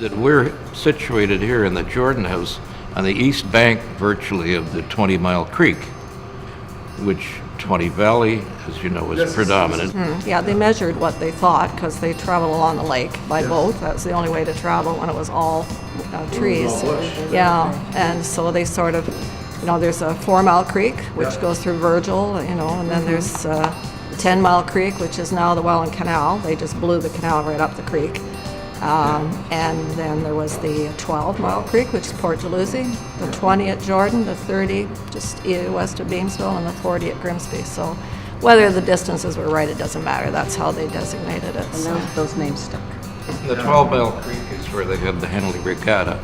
that we're situated here in the Jordan House on the east bank virtually of the 20 Mile Creek, which 20 Valley, as you know, is predominant. Yeah, they measured what they thought because they traveled along the lake by boat. That's the only way to travel when it was all trees. Yeah, and so they sort of, there's a 4 Mile Creek, which goes through Virgil, and then there's 10 Mile Creek, which is now the Welland Canal. They just blew the canal right up the creek. And then there was the 12 Mile Creek, which is Port Dalhousie, the 20 at Jordan, the 30 just west of Beamsville, and the 40 at Grimsby. So whether the distances were right, it doesn't matter. That's how they designated it. And those names stuck. The 12 Mile Creek is where they had the Henley Regatta.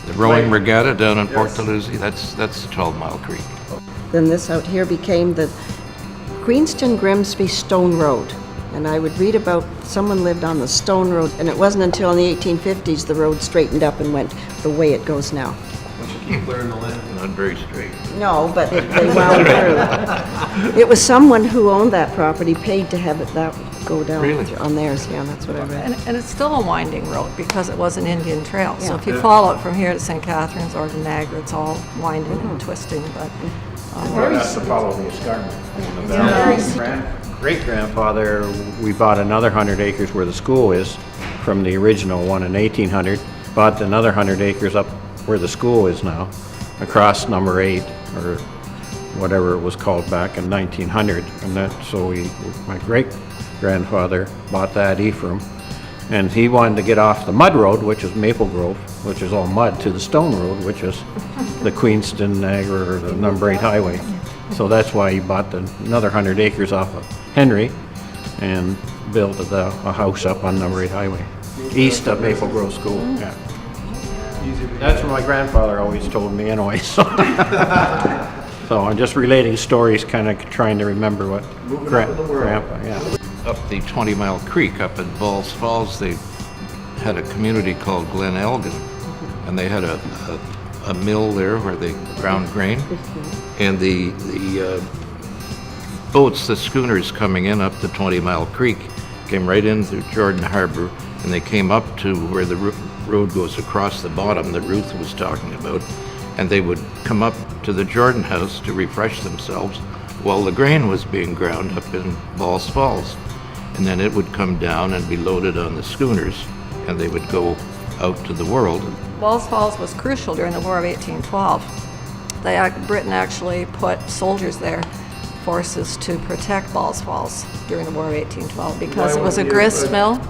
The rowing regatta down in Port Dalhousie, that's the 12 Mile Creek. Then this out here became the Queenston Grimsby Stone Road. And I would read about someone lived on the Stone Road, and it wasn't until in the 1850s the road straightened up and went the way it goes now. Keep clearing the land. Not very straight. No, but they wound through. It was someone who owned that property paid to have it that go down Really? on theirs. Yeah, that's what I read. And it's still a winding road because it was an Indian trail. So Yeah. if you follow it from here to St. Catharines or to Niagara, it's all winding and twisting. But Well, that's to follow the escarpment. In the valley. Great-grandfather, we bought another 100 acres where the school is from the original one in 1800. Bought another 100 acres up where the school is now, across number 8 or whatever it was called back in 1900. And my great-grandfather bought that Ephraim, and he wanted to get off the mud road, which is Maple Grove, which is all mud, to the Stone Road, which is the Queenston, Niagara, or the number 8 highway. So that's why he bought another 100 acres off of Henry and built a house up on number 8 highway, east of Maple Grove School. Yeah. That's what my grandfather always told me anyway. So, so I'm just relating stories, kind of trying to remember what grandpa, yeah. Up the 20 Mile Creek up at Balls Falls, they had a community called Glen Elgin, and they had a mill there where they ground grain, and the boats, the schooners coming in up the 20 Mile Creek, came right in through Jordan Harbor, and they came up to where the road goes across the bottom that Ruth was talking about, and they would come up to the Jordan House to refresh themselves while the grain was being ground up in Balls Falls. And then it would come down and be loaded on the schooners, and they would go out to the world. Balls Falls was crucial during the War of 1812. Britain actually put soldiers there, forces to protect Balls Falls during the War of 1812 because it was a grist mill.